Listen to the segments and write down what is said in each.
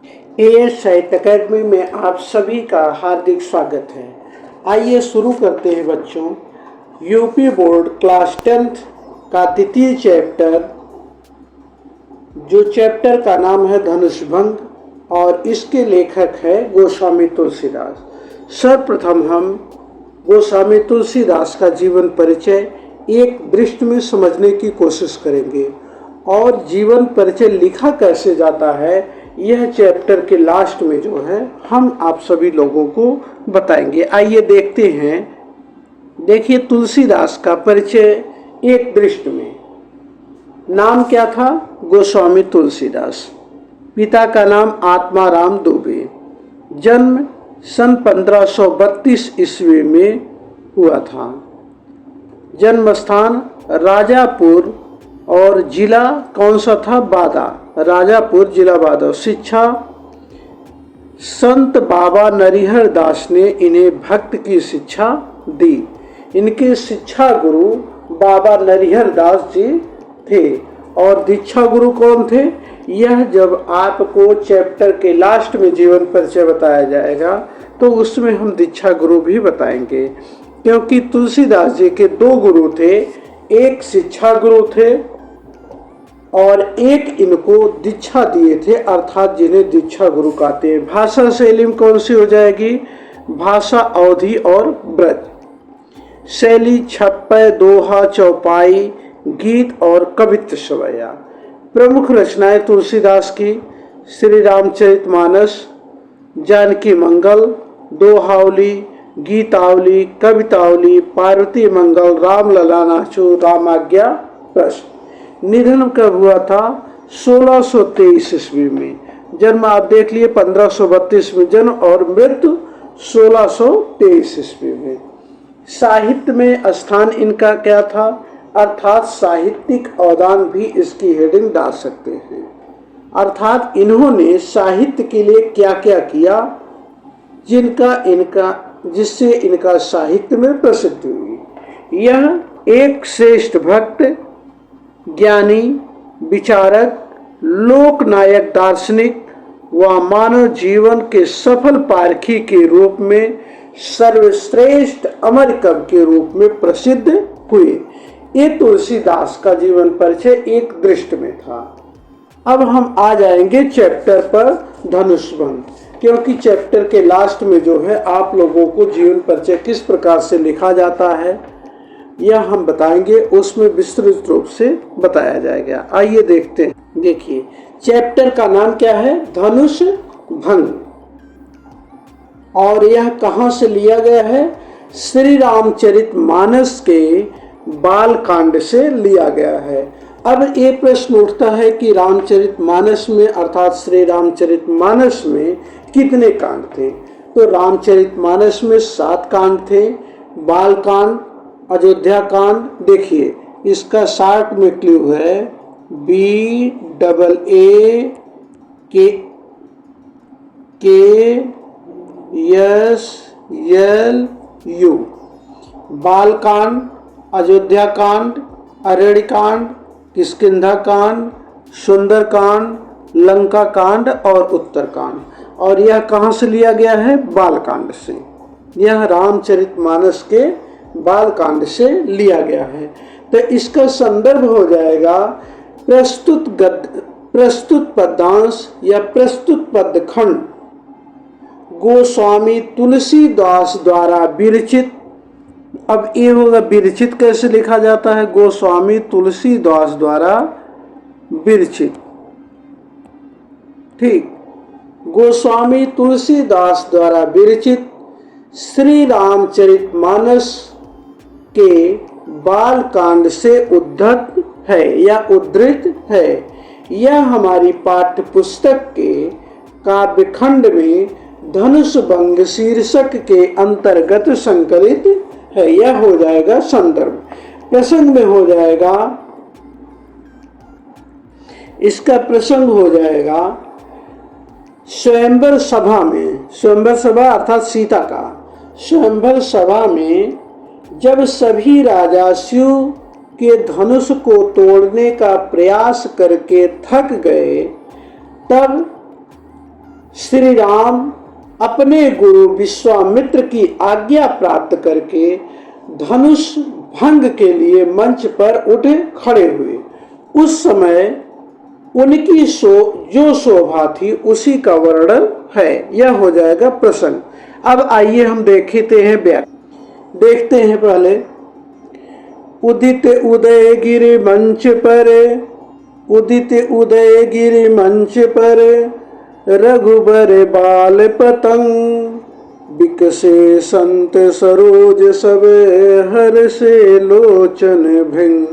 As साहित्य academy में आप सभी का हार्दिक स्वागत है। आइए शुरू करते हैं बच्चों। यूपी बोर्ड क्लास 10th का द्वितीय चैप्टर, जो चैप्टर का नाम है धनुष भंग, और इसके लेखक है गोस्वामी तुलसीदास। सर्वप्रथम हम गोस्वामी तुलसीदास का जीवन परिचय एक दृष्टि में समझने की कोशिश करेंगे, और जीवन परिचय लिखा कैसे जाता है यह चैप्टर के लास्ट में जो है हम आप सभी लोगों को बताएंगे। आइए देखते हैं। देखिए, तुलसीदास का परिचय एक दृष्टि में। नाम क्या था? गोस्वामी तुलसीदास। पिता का नाम आत्माराम दुबे। जन्म सन 1532 ईस्वी में हुआ था। जन्म स्थान राजापुर और जिला कौन सा था? बादा। राजापुर, जिला बादा। शिक्षा संत बाबा नरिहर दास ने इन्हें भक्त की शिक्षा दी। इनके शिक्षा गुरु बाबा नरिहर दास जी थे। और दीक्षा गुरु कौन थे? यह जब आपको चैप्टर के लास्ट में जीवन परिचय बताया जाएगा तो उसमें हम दीक्षा गुरु भी बताएंगे, क्योंकि तुलसीदास जी के दो गुरु थे। एक शिक्षा गुरु थे और एक इनको दीक्षा दिए थे, अर्थात जिन्हें दीक्षा गुरु कहते हैं। भाषा शैली में कौन सी हो जाएगी? भाषा अवधी और ब्रज। शैली छप्पय, दोहा, चौपाई, गीत और कवित्व सवैया। प्रमुख रचनाएं तुलसीदास की: श्री रामचरितमानस, जानकी मंगल, दोहावली, गीतावली, कवितावली, पार्वती मंगल, रामलला नाचो, रामाज्ञा प्रश्न। निधन कब हुआ था? 1623 ईस्वी में। जन्म आप देख लिए 1532 में जन्म और मृत्यु 1623 ईस्वी में। साहित्य में स्थान इनका क्या था? अर्थात साहित्यिक अवदान भी इसकी हेडिंग डाल सकते हैं। अर्थात इन्होंने साहित्य के लिए क्या क्या किया जिससे इनका साहित्य में प्रसिद्धि हुई। यह एक श्रेष्ठ भक्त, ज्ञानी, विचारक, लोकनायक, दार्शनिक व मानव जीवन के सफल पारखी के रूप में सर्वश्रेष्ठ अमर कवि के रूप में प्रसिद्ध हुए। ये तुलसीदास का जीवन परिचय एक दृष्टि में था। अब हम आ जाएंगे चैप्टर पर, धनुष भंग, क्योंकि चैप्टर के लास्ट में जो है आप लोगों को जीवन परिचय किस प्रकार से लिखा जाता है यह हम बताएंगे, उसमें विस्तृत रूप से बताया जाएगा। आइए देखते हैं। देखिए, चैप्टर का नाम क्या है? धनुष भंग। और यह कहाँ से लिया गया है? श्री रामचरितमानस के बाल कांड से लिया गया है। अब ये प्रश्न उठता है कि रामचरितमानस में, अर्थात श्री रामचरितमानस में कितने कांड थे? तो रामचरितमानस में 7 कांड थे। बाल कांड, अयोध्या कांड, देखिए इसका शॉर्ट में क्लू है BAAKSLU। बाल कांड, अयोध्या कांड, अरण्य कांड, किष्किंधा कांड, सुंदर कांड, लंका कांड और उत्तर कांड। और यह कहाँ से लिया गया है? बाल कांड से। यह रामचरितमानस के बाल कांड से लिया गया है। तो इसका संदर्भ हो जाएगा प्रस्तुत पद्यांश या प्रस्तुत पदखंड गोस्वामी तुलसीदास द्वारा विरचित। अब ये होगा विरचित कैसे लिखा जाता है? गोस्वामी तुलसीदास द्वारा विरचित। ठीक, गोस्वामी तुलसीदास द्वारा विरचित श्री रामचरितमानस के बाल कांड से उद्धत है या उद्धृत है। यह हमारी पाठ्य पुस्तक के काव्यखंड में धनुष भंग शीर्षक के अंतर्गत संकलित है। यह हो जाएगा संदर्भ। प्रसंग में हो जाएगा, इसका प्रसंग हो जाएगा स्वयंवर सभा में। स्वयंवर सभा अर्थात सीता का। स्वयंवर सभा में जब सभी राजा शिव के धनुष को तोड़ने का प्रयास करके थक गए, तब श्री राम अपने गुरु विश्वामित्र की आज्ञा प्राप्त करके धनुष भंग के लिए मंच पर उठ खड़े हुए। उस समय उनकी जो शोभा थी उसी का वर्णन है। यह हो जाएगा प्रसंग। अब आइए हम देखते हैं देखते हैं पहले। उदित उदय गिरि मंच पर, उदित उदय गिरि मंच पर, रघुबर बाल पतंग, बिकसे संत सरोज सब, हर से लोचन भृंग।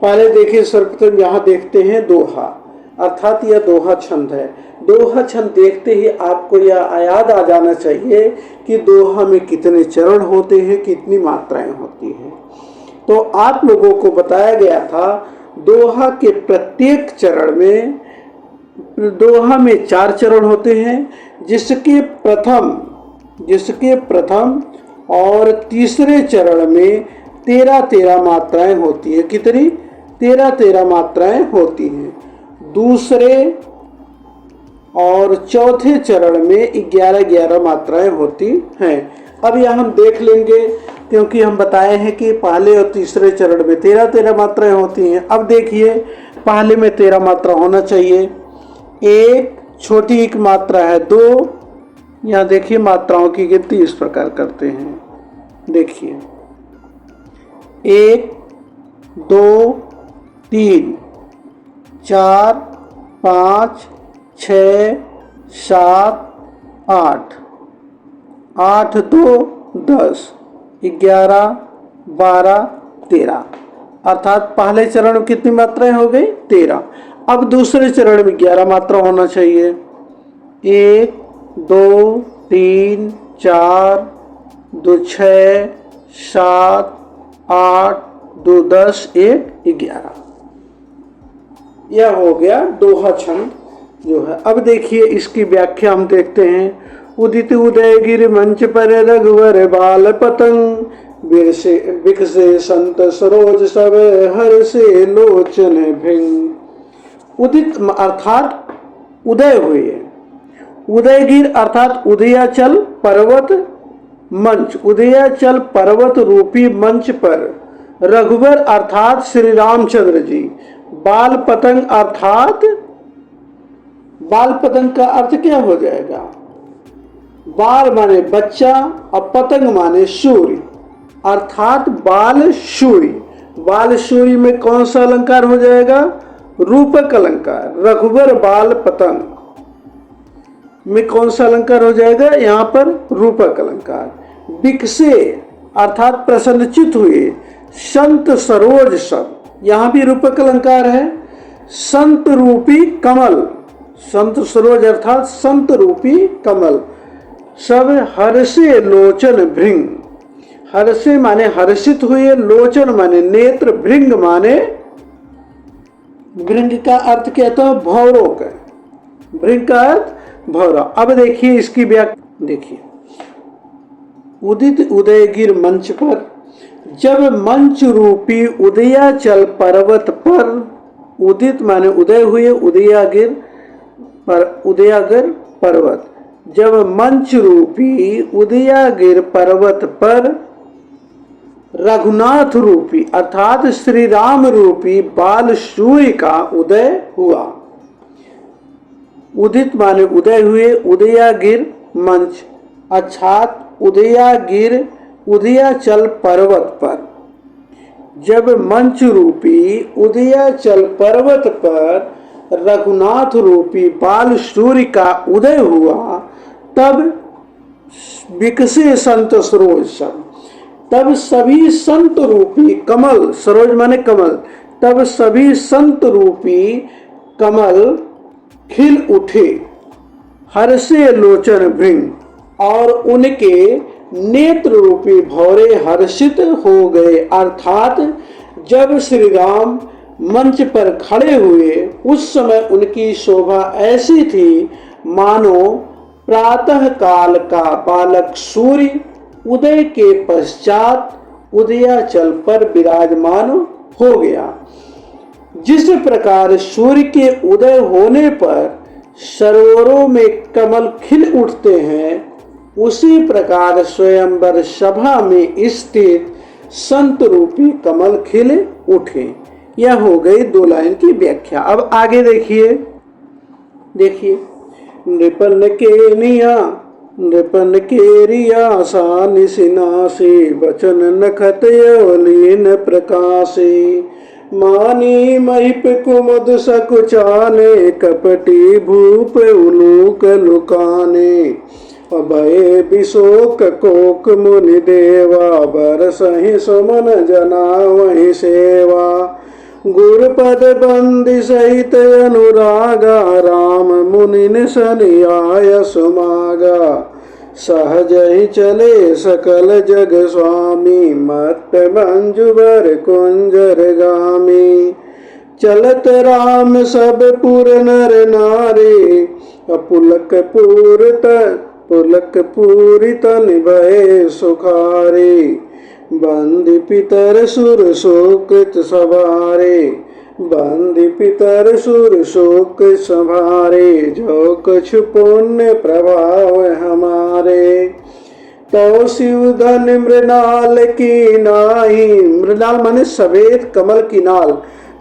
पहले देखिए सर्वप्रथम यहाँ देखते हैं दोहा, अर्थात यह दोहा छंद है। दोहा छंद देखते ही आपको यह याद आ जाना चाहिए कि दोहा में कितने चरण होते हैं, कितनी मात्राएं होती हैं। तो आप लोगों को बताया गया था दोहा के प्रत्येक चरण में, दोहा में 4 चरण होते हैं, जिसके प्रथम और तीसरे चरण में 13-13 मात्राएं होती है। कितनी? 13-13 मात्राएं होती हैं। दूसरे और चौथे चरण में 11-11 मात्राएं होती हैं। अब यह हम देख लेंगे, क्योंकि हम बताए हैं कि पहले और तीसरे चरण में 13-13 मात्राएं होती हैं। अब देखिए, पहले में 13 मात्रा होना चाहिए। एक छोटी एक मात्रा है 2। यहाँ देखिए मात्राओं की गिनती इस प्रकार करते हैं। देखिए 1 2 3 4 5 6 7 8, 8 2 10, 11 12 13, अर्थात पहले चरण में कितनी मात्राएं हो गई? 13। अब दूसरे चरण में 11 मात्रा होना चाहिए। 1 2 3 4 2 6 7 8 2 10 1 11। यह हो गया दोहा छंद जो है। अब देखिए इसकी व्याख्या हम देखते हैं। उदित उदय गिरि मंच पर, रघुवर बाल पतंग, बिकसे संत सरोज सब, हर से लोचन भृंग। उदित अर्थात उदय हुए, उदयगिर अर्थात उदयाचल पर्वत मंच, उदयाचल पर्वत रूपी मंच पर, रघुवर अर्थात श्री रामचंद्र जी, बाल पतंग अर्थात, बाल पतंग का अर्थ क्या हो जाएगा? बाल माने बच्चा और पतंग माने सूर्य, अर्थात बाल सूर्य। बाल सूर्य में कौन सा अलंकार हो जाएगा? रूपक अलंकार। रघुवर बाल पतंग में कौन सा अलंकार हो जाएगा? यहाँ पर रूपक अलंकार। बिकसे अर्थात प्रसन्नचित हुए, संत सरोज सब, यहाँ भी रूपक अलंकार है। संत रूपी कमल, संत सरोज अर्थात संत रूपी कमल, सब हर्षे लोचन भृंग, हर्षे माने हर्षित हुए, लोचन माने नेत्र, भृंग माने, भृंग का अर्थ क्या था? भौरों का, भृंग का अर्थ भौरा। अब देखिए इसकी व्याख्या देखिए। उदित उदयगिर मंच पर, जब मंच रूपी उदयाचल पर्वत पर, उदित माने उदय हुए, उदयागिर पर, उदयागिर पर्वत, जब मंच रूपी उदयागिर पर्वत पर रघुनाथ रूपी अर्थात श्री राम रूपी बाल सूर्य का उदय हुआ। उदित माने उदय हुए, उदयागिर मंच अर्थात उदयागिर उदयाचल पर्वत पर, जब मंच रूपी उदयाचल पर्वत पर रघुनाथ रूपी बाल सूर्य का उदय हुआ, तब बिकसे संत सरोज सब, तब सभी संत रूपी कमल, सरोज माने कमल, तब सभी संत रूपी कमल खिल उठे, हर्षे लोचन भृंग, और उनके नेत्र रूपी भौरे हर्षित हो गए। अर्थात जब श्री राम मंच पर खड़े हुए उस समय उनकी शोभा ऐसी थी मानो प्रातः काल का बालक सूर्य उदय के पश्चात उदयाचल पर विराजमान हो गया। जिस प्रकार सूर्य के उदय होने पर सरोवरों में कमल खिल उठते हैं, उसी प्रकार स्वयंवर सभा में स्थित संत रूपी कमल खिल उठे। यह हो गई 2 लाइन की व्याख्या। अब आगे देखिए नृपन के रिया सा निसिनासी वचन नखत यवलीन प्रकाशे मानी महिप कुमुद सकुचाने कपटी भूप उलूक लुकाने अभय विशोक कोक मुनि देवा बरसहि सुमन जना वही सेवा गुरुपद बंदी सहित अनुरागा राम मुनि सनियाय सुमागा सहज ही चले सकल जग स्वामी मत मंजुबर कुंजर गामी चलत राम सब पुर नर नारी पुलक पूरी तन भय सुखारे बंदी पितर सुर सुकृत सवारे बंदी पितर सुर सुख संभारे जो कुछ पुण्य प्रभाव हमारे तो शिव धन मृणाल की नाही मृणाल माने सफेद कमल की नाल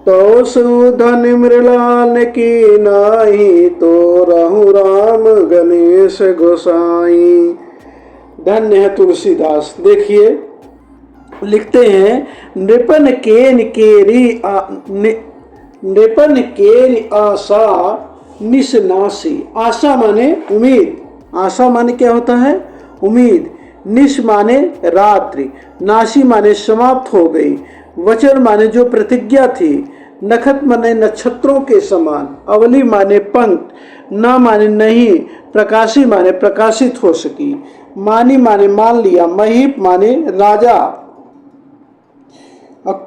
तो शिव धन मृणाल की नाही तो रहु राम गणेश गोसाई। धन्य है तुलसीदास। देखिए लिखते हैं नृपन केरी आशा निशनासी। आशा माने उम्मीद, आशा माने क्या होता है? उम्मीद। निश माने रात्रि, नासी माने समाप्त हो गई, वचन माने जो प्रतिज्ञा थी, नखत माने नक्षत्रों के समान, अवली माने पंक्त, न माने नहीं, प्रकाशी माने प्रकाशित हो सकी, मानी माने मान लिया, महिप माने राजा,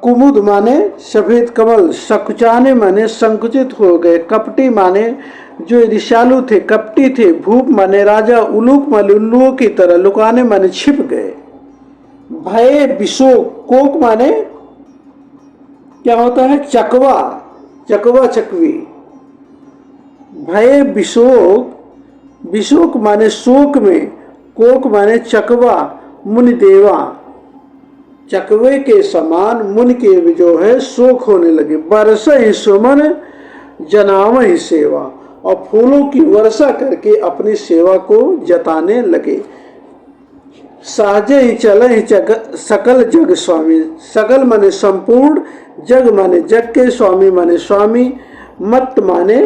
कुमुद माने सफेद कमल, सकुचाने माने संकुचित हो गए, कपटी माने जो ऋषालु थे, कपटी थे, भूप माने राजा, उलूक माने उल्लुओं की तरह, लुकाने माने छिप गए, भय विशोक, कोक माने क्या होता है? चकवा, चकवा चकवी, भय विशोक, विशोक माने शोक में, कोक माने चकवा, मुनि देवा, चकवे के समान मुनि के जो है शोक होने लगे, बरस ही सुमन जनाव ही सेवा, और फूलों की वर्षा करके अपनी सेवा को जताने लगे। सहजे ही चले ही सकल जग स्वामी, सकल माने संपूर्ण, जग माने जग के, स्वामी माने स्वामी, मत माने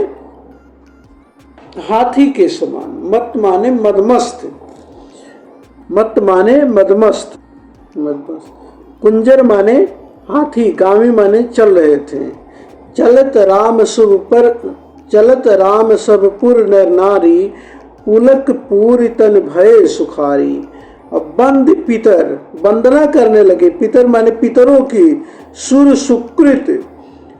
हाथी के समान, मत माने मदमस्त, मत माने मदमस्त, कुंजर माने हाथी, गामी माने चल रहे थे, चलत राम सब पुर नर नारी पुलक पूरी तन भय सुखारी। अब बंद पितर, वंदना करने लगे, पितर माने पितरों की, सुर सुकृत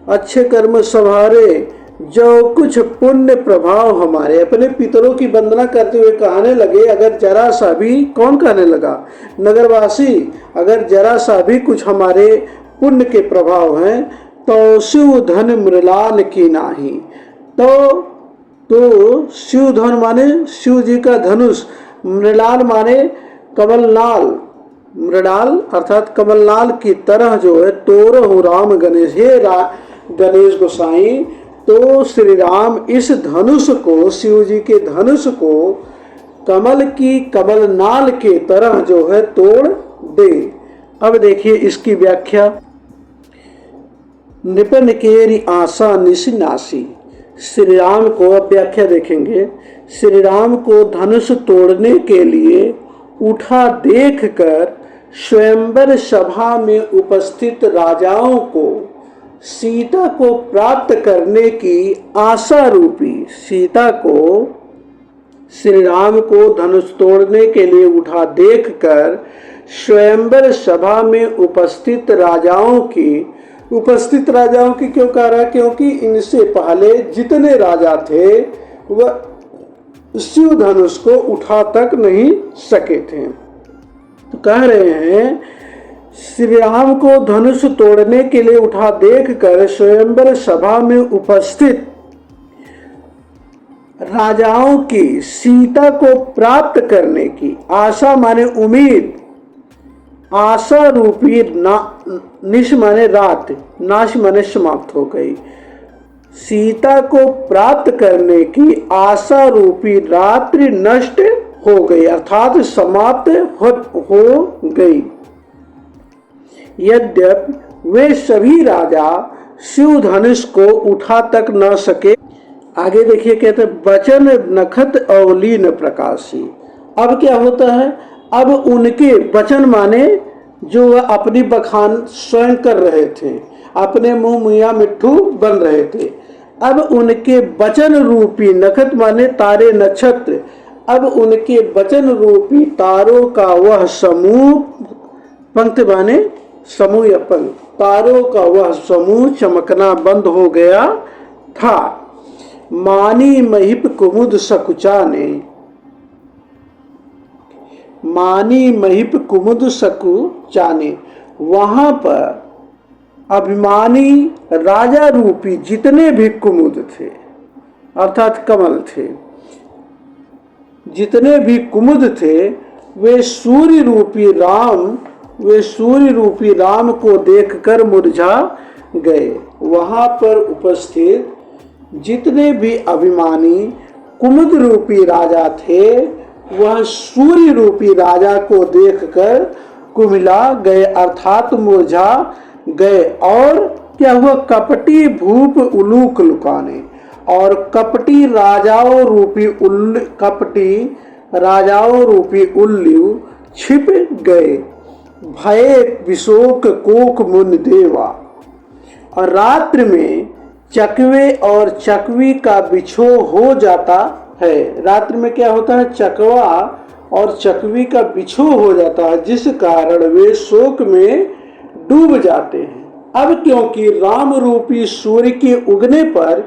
अच्छे कर्म सवारे, जो कुछ पुण्य प्रभाव हमारे, अपने पितरों की वंदना करते हुए कहने लगे, अगर जरा सा भी, कौन कहने लगा? नगरवासी, अगर जरा सा भी कुछ हमारे पुण्य के प्रभाव हैं तो शिव धन मृणाल की नाही। तो शिव धन माने शिव जी का धनुष, मृणाल माने कमलनाल, मृणाल अर्थात कमलनाल की तरह जो है, तोरहु राम गणेश, हे गणेश गोसाई, तो श्री राम इस धनुष को, शिव जी के धनुष को कमल की कमलनाल के तरह जो है तोड़ दे। अब देखिए इसकी व्याख्या, निपन केरी आशा निशिनासी। श्री राम को, अब व्याख्या देखेंगे, श्री राम को धनुष तोड़ने के लिए उठा देखकर स्वयंवर सभा में उपस्थित राजाओं को सीता को प्राप्त करने की आशा रूपी, सीता को, श्री राम को धनुष तोड़ने के लिए उठा देखकर स्वयंवर सभा में उपस्थित राजाओं की, उपस्थित राजाओं की क्यों कह रहा है? क्योंकि इनसे पहले जितने राजा थे वह शिव धनुष को उठा तक नहीं सके थे। तो कह रहे हैं श्री राम को धनुष तोड़ने के लिए उठा देखकर स्वयंवर सभा में उपस्थित राजाओं की सीता को प्राप्त करने की आशा माने उम्मीद, आशा रूपी निश माने रात, नाश माने समाप्त हो गई। सीता को प्राप्त करने की आशा रूपी रात्रि नष्ट हो गई अर्थात समाप्त हो गई। यद्यपि वे सभी राजा शिव धनुष को उठा तक न सके। आगे देखिए कहते बचन नखत अवलीन प्रकाशी। अब क्या होता है, अब उनके वचन माने जो वह अपनी बखान स्वयं कर रहे थे, अपने मुंह मियाँ मिट्ठू बन रहे थे, अब उनके वचन रूपी नखत माने तारे नक्षत्र, अब उनके वचन रूपी तारों का वह समूह, पंक्ति माने समूह या पंक्ति, तारों का वह समूह चमकना बंद हो गया था। मानी महिप कुमुद सकुचा ने, मानी महिप कुमुद सकुचा ने, वहां पर अभिमानी राजा रूपी जितने भी कुमुद थे अर्थात कमल थे, जितने भी कुमुद थे वे सूर्य रूपी राम को देखकर मुरझा गए। वहां पर उपस्थित जितने भी अभिमानी कुमुद रूपी राजा थे वह सूर्य रूपी राजा को देखकर कुमिला गए अर्थात मुरझा गए। और क्या हुआ, कपटी भूप उलूक लुकाने, और कपटी राजाओं रूपी उल्लू छिप गए। भय विशोक कोक मुन देवा, और रात्रि में चकवे और चकवी का बिछो हो जाता है। रात्रि में क्या होता है, चकवा और चकवी का बिछो हो जाता है जिस कारण वे शोक में डूब जाते हैं। अब क्योंकि राम रूपी सूर्य के उगने पर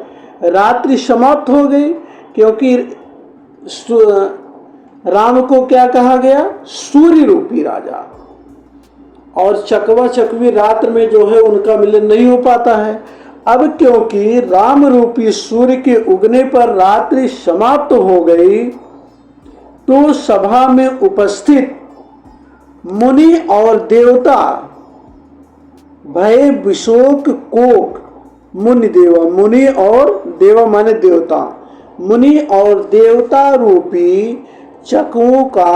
रात्रि समाप्त हो गई, क्योंकि राम को क्या कहा गया, सूर्य रूपी राजा, और चकवा चकवी रात्र में जो है उनका मिलन नहीं हो पाता है। अब क्योंकि राम रूपी सूर्य के उगने पर रात्रि समाप्त हो गई तो सभा में उपस्थित मुनि और देवता भय विशोक कोक मुनि देवा, मुनि और देवा माने देवता, मुनि और देवता रूपी चकों का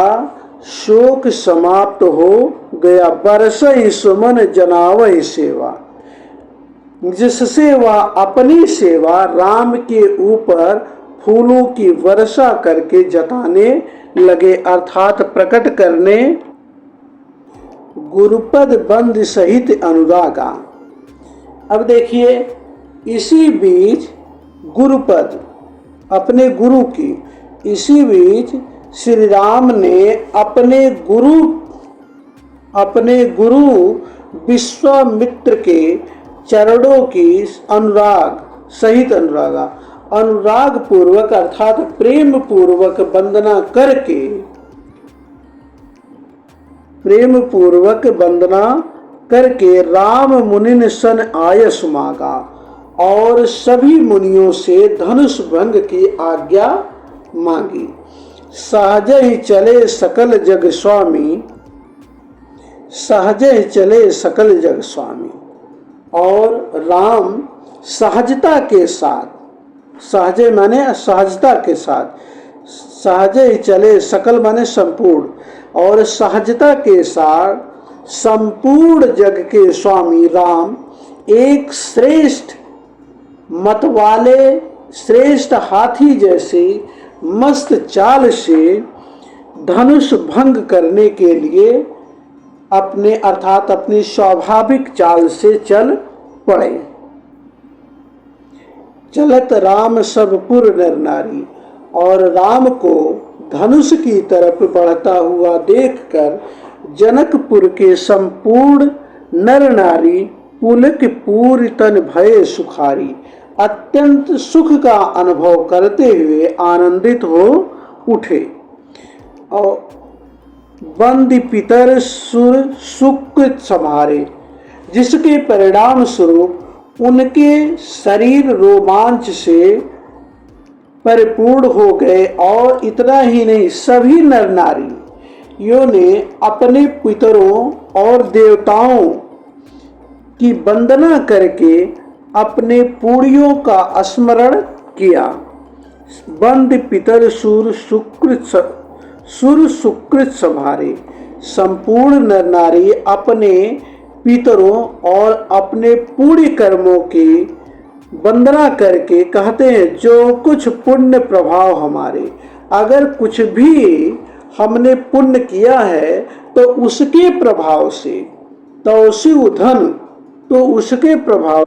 शोक समाप्त हो गया। बरसई सुमन जनावई सेवा, जिससे वह अपनी सेवा राम के ऊपर फूलों की वर्षा करके जताने लगे अर्थात प्रकट करने। गुरुपद बंद सहित अनुरागा। अब देखिए इसी बीच गुरुपद अपने गुरु की, इसी बीच श्री राम ने अपने गुरु विश्वामित्र के चरणों की अनुराग सहित अनुराग पूर्वक अर्थात प्रेम पूर्वक वंदना करके राम मुनिन सन आयस मांगा और सभी मुनियों से धनुष भंग की आज्ञा मांगी। सहज ही चले सकल जग स्वामी, सहज ही चले सकल जग स्वामी। और राम सहजता के साथ, सहज माने सहजता के साथ, सहज ही चले सकल माने संपूर्ण, और सहजता के साथ संपूर्ण जग के स्वामी राम एक श्रेष्ठ मत वाले श्रेष्ठ हाथी जैसे मस्त चाल से धनुष भंग करने के लिए अपने अर्थात अपनी स्वाभाविक चाल से चल पड़े। चलत राम सब पुर नर नारी, और राम को धनुष की तरफ बढ़ता हुआ देखकर जनकपुर के संपूर्ण नर नारी पुलक पूरी तन भय सुखारी अत्यंत सुख का अनुभव करते हुए आनंदित हो उठे। और बंदी पितर सुर सुख संहारे, जिसके परिणाम स्वरूप उनके शरीर रोमांच से परिपूर्ण हो गए। और इतना ही नहीं, सभी नर नारियों ने अपने पितरों और देवताओं की वंदना करके अपने पूर्वजों का स्मरण किया। बंद पितर सूर सुकृत सभारे। संपूर्ण नर नारी अपने पितरों और अपने पूर्ण कर्मों की वंदना करके कहते हैं, जो कुछ पुण्य प्रभाव हमारे, अगर कुछ भी हमने पुण्य किया है तो उसके प्रभाव से, तौसी धन, तो उसके प्रभाव,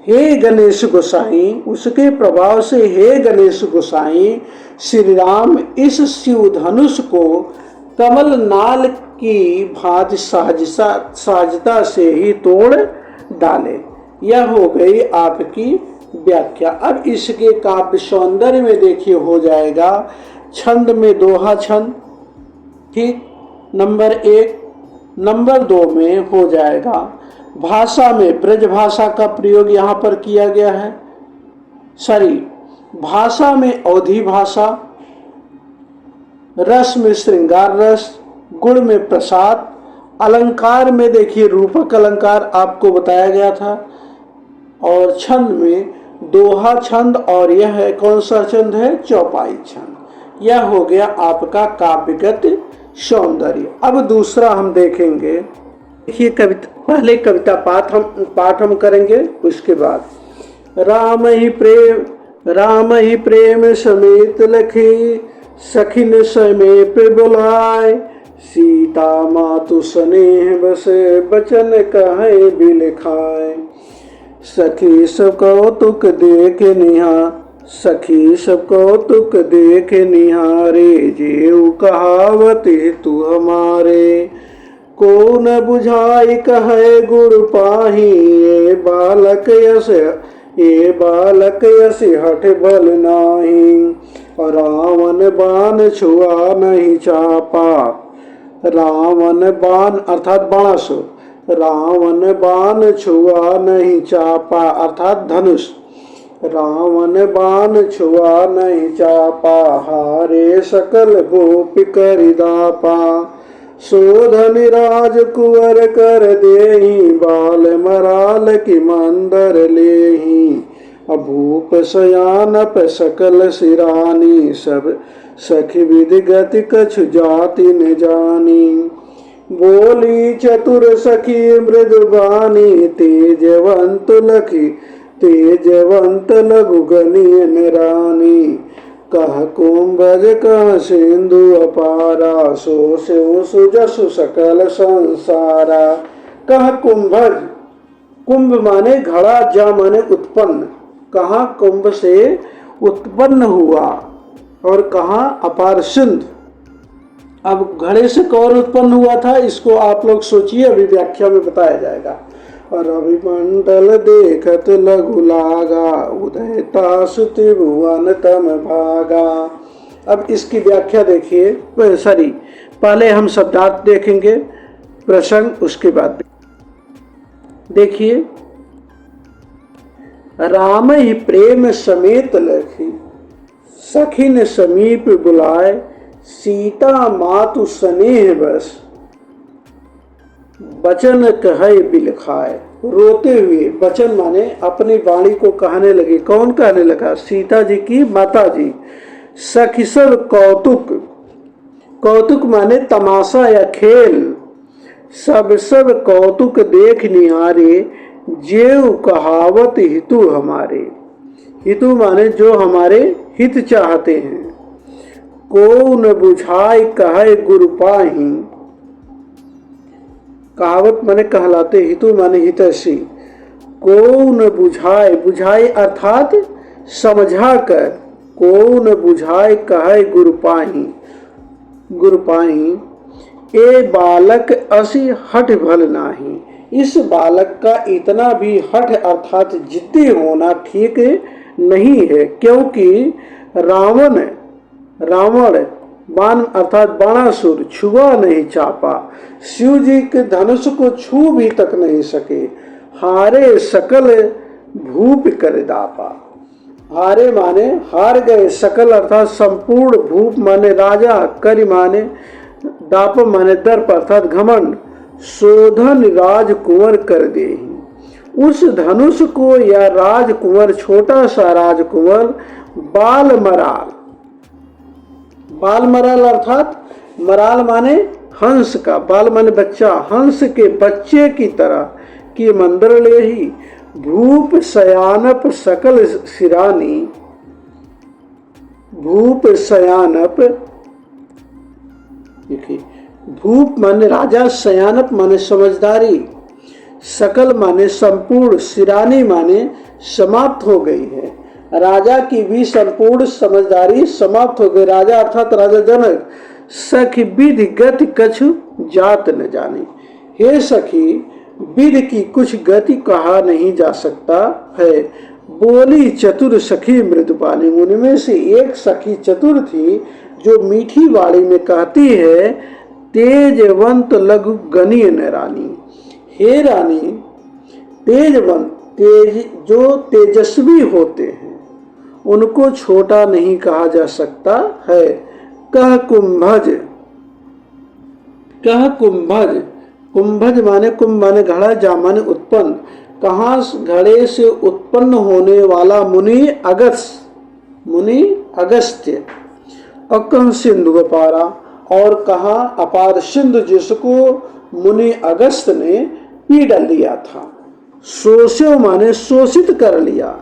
हे गणेश गोसाई, उसके प्रभाव से हे गणेश गोसाई, श्री राम इस शिव धनुष को कमल नाल की भांति सहजता से ही तोड़ डाले। यह हो गई आपकी व्याख्या। अब इसके काव्य सौंदर्य में देखिए हो जाएगा, छंद में दोहा छंद, ठीक, नंबर 1। नंबर 2 में हो जाएगा भाषा में ब्रज भाषा का प्रयोग यहाँ पर किया गया है। भाषा में अवधी भाषा, रस में श्रृंगार रस, गुण में प्रसाद, अलंकार में देखिए रूपक अलंकार आपको बताया गया था, और छंद में दोहा छंद, और यह है कौन सा छंद है, चौपाई छंद। यह हो गया आपका काव्यगत सौंदर्य। अब दूसरा हम देखेंगे, देखिए कविता, पहले कविता पाठ हम करेंगे, उसके बाद राम ही प्रेम समेत लखी, सखिन समेत बुलाए, सीता मातु स्नेह बस, बचन कहे बिलखाए। सखी सब कौतुक देख सखी सब कौतुक देख निहारे, जेऊ कहावते तू हमारे। को न बुझाई कहे गुरु पाही, ये बालक यस हठ बल नाही। रावण बाण छुआ नहीं चापा, रावण बाण अर्थात बाणासुर, रावण बाण छुआ नहीं चापा अर्थात धनुष, रावण बाण छुआ नहीं चापा, हारे सकल भूप करिदापा। शोधन राज कुंवर कर देही, बाल मराल की मंदर लेही। अभूप सयानप सकल सिरानी, सब सखी विधि गति कछु जाति न जानी। बोली चतुर सखी मृदुबानी, तेजवंत लघु गणियन रानी। कह कुंभज कह सिंधु अपारा, सो शिव सुजसु सकल संसारा। कह कुंभज, कुंभ माने घड़ा, जा माने उत्पन्न, कहाँ कुंभ से उत्पन्न हुआ, और कहाँ अपार सिंधु। अब घड़े से कौन उत्पन्न हुआ था, इसको आप लोग सोचिए, अभी व्याख्या में बताया जाएगा। और रविमंडल देखत लघु लागा, उदयता सुति भुवन तम भागा। अब इसकी व्याख्या देखिए, पहले हम शब्दार्थ देखेंगे, प्रसंग उसके बाद देखिए। राम ही प्रेम समेत लखी, सखिन समीप बुलाए, सीता मातु स्नेह बस, बचन कहे बिलखाए। रोते हुए, बचन माने अपनी वाणी को कहने लगे। कौन कहने लगा, सीता जी की माता जी। सखी सब कौतुक, कौतुक माने तमाशा या खेल, सब कौतुक देख निहारे, जेऊ कहावत हितु हमारे। हितु माने जो हमारे हित चाहते हैं। को न बुझाई कहे गुरु पाही, कहावत माने कहलाते, हितु माने हितैषी। को न बुझाए, बुझाए अर्थात समझा कर, को न बुझाए कहे गुरु पाही, गुरु पाही। ए बालक असी हठ भल नाही, इस बालक का इतना भी हठ अर्थात जिद्दी होना ठीक नहीं है, क्योंकि रावण बाण अर्थात बाणासुर छुआ नहीं चापा, शिव जी के धनुष को छू भी तक नहीं सके। हारे सकल भूप कर दापा, हारे माने हार गए, सकल अर्थात संपूर्ण, भूप माने राजा, करि माने दाप माने दर्प अर्थात घमंड, शोधन राजकुंवर कर दे। उस धनुष को या राजकुंवर, छोटा सा राजकुंवर, बाल मराल, बाल मराल अर्थात मराल माने हंस का, बाल माने बच्चा, हंस के बच्चे की तरह की मंदिर ले ही, भूप शयानप सकल सिरानी, भूप शयानप, देखिए भूप माने राजा, शयानप माने समझदारी, सकल माने संपूर्ण, सिरानी माने समाप्त हो गई है। राजा की भी संपूर्ण समझदारी समाप्त हो गई। राजा अर्थात राजा जनक। सखी विधि गति कछु जात न जाने, हे सखी विधि की कुछ गति कहा नहीं जा सकता है। बोली चतुर सखी मृदुपानी, उनमें से एक सखी चतुर थी जो मीठी वाणी में कहती है, तेजवंत लघु गणीय न रानी, हे रानी तेजवंत, तेज जो तेजस्वी होते हैं उनको छोटा नहीं कहा जा सकता है। कह कुंभज, कह कुंभज, कुंभज माने कुंभ माने घड़ा, जा माने उत्पन्न, कहाँ घड़े से उत्पन्न होने वाला मुनि अगस्त, मुनि अगस्त्य, और कह सिंधु अपारा, और कहा अपार सिंधु जिसको मुनि अगस्त ने पी डाल लिया था। शोषो माने शोषित कर लिया,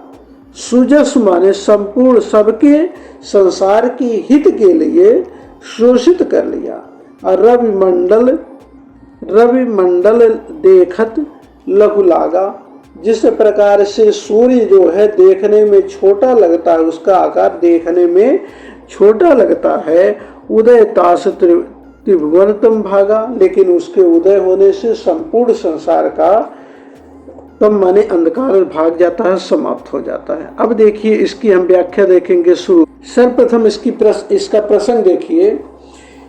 सुजस माने संपूर्ण, सबके संसार की हित के लिए शोषित कर लिया। और रवि मंडल, रवि मंडल देखत लघु लागा, जिस प्रकार से सूर्य जो है देखने में छोटा लगता है, उसका आकार देखने में छोटा लगता है, उदय तास त्रिभुवनतम भागा, लेकिन उसके उदय होने से संपूर्ण संसार का तम माने अंधकार भाग जाता है, समाप्त हो जाता है। अब देखिए इसकी हम व्याख्या देखेंगे शुरू। सर्वप्रथम इसका प्रसंग देखिए।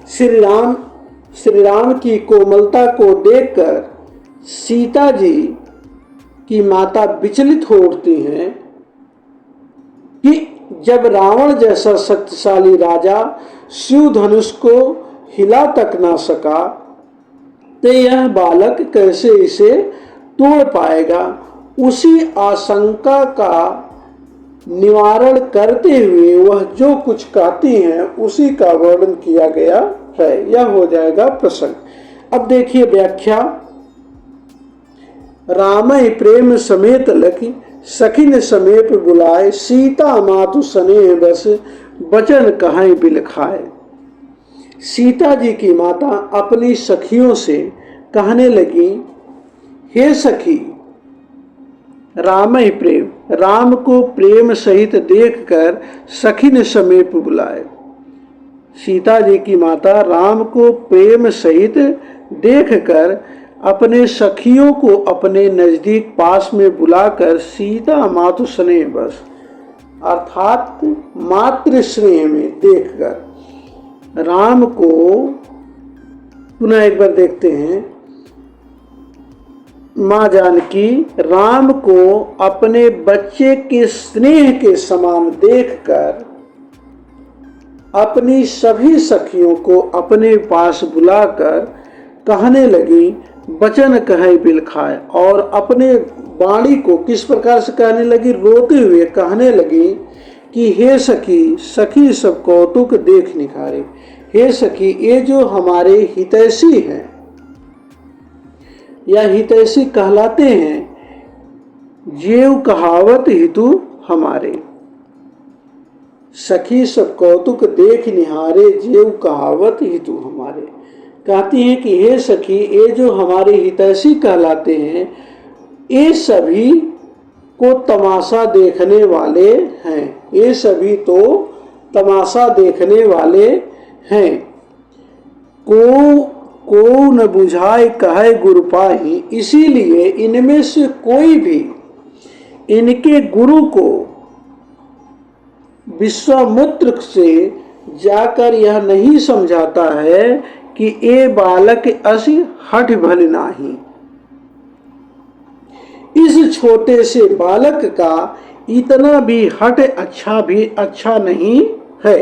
श्री राम की कोमलता को देखकर सीता जी की माता विचलित हो उठती हैं कि जब रावण जैसा शक्तिशाली राजा शिव धनुष को हिला तक ना सका, तो यह बालक कैसे इसे तोड़ पाएगा। उसी आशंका का निवारण करते हुए वह जो कुछ कहती हैं उसी का वर्णन किया गया है। यह हो जाएगा प्रसंग। अब देखिए व्याख्या। रामय प्रेम समेत लखी, सखिन समेत बुलाए, सीता मातु स्नेह बस, वचन कहाई बिल खाए। सीता जी की माता अपनी सखियों से कहने लगी, हे सखी, राम ही प्रेम, राम को प्रेम सहित देखकर सखिन समीप बुलाए। सीता जी की माता राम को प्रेम सहित देखकर अपने सखियों को अपने नजदीक पास में बुलाकर सीता मातु स्नेह बस अर्थात मातृ स्नेह में देखकर राम को, पुनः एक बार देखते हैं। माँ जानकी राम को अपने बच्चे के स्नेह के समान देखकर अपनी सभी सखियों को अपने पास बुलाकर कहने लगी, वचन कहे बिल खाए, और अपने वाणी को किस प्रकार से कहने लगी, रोते हुए कहने लगी कि हे सखी, सखी सब कौतुक देख निखारे। हे सखी, ये जो हमारे हितैषी हैं या हितैषी कहलाते हैं, जेव कहावत हितु हमारे। सखी सब कौतुक देख निहारे, जेव कहावत हितु हमारे। कहती हैं कि हे सखी, ये जो हमारे हितैषी कहलाते हैं, ये सभी को तमाशा देखने वाले हैं। ये सभी तो तमाशा देखने वाले हैं। को न बुझाए कहे गुरु पाही, इसीलिए इनमें से कोई भी इनके गुरु को विश्वामित्र से जाकर यह नहीं समझाता है कि ये बालक असी हठ भल नाही। इस छोटे से बालक का इतना भी हठ अच्छा नहीं है,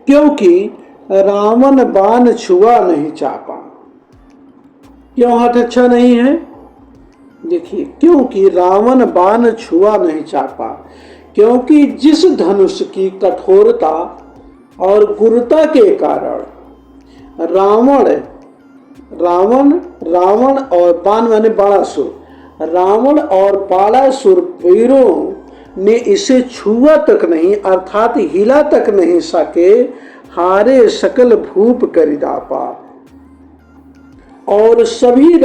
क्योंकि रावण बाण छुआ नहीं चापा। क्यों हठ अच्छा नहीं है? देखिए, क्योंकि रावण बाण छुआ नहीं चापा, क्योंकि जिस धनुष की कठोरता और गुरुता के कारण रावण और बाण माने बाणासुर, रावण और बाणासुर वीरों ने इसे छुआ तक नहीं, अर्थात हिला तक नहीं सके, हारे सकल भूप करिदापा। और सभी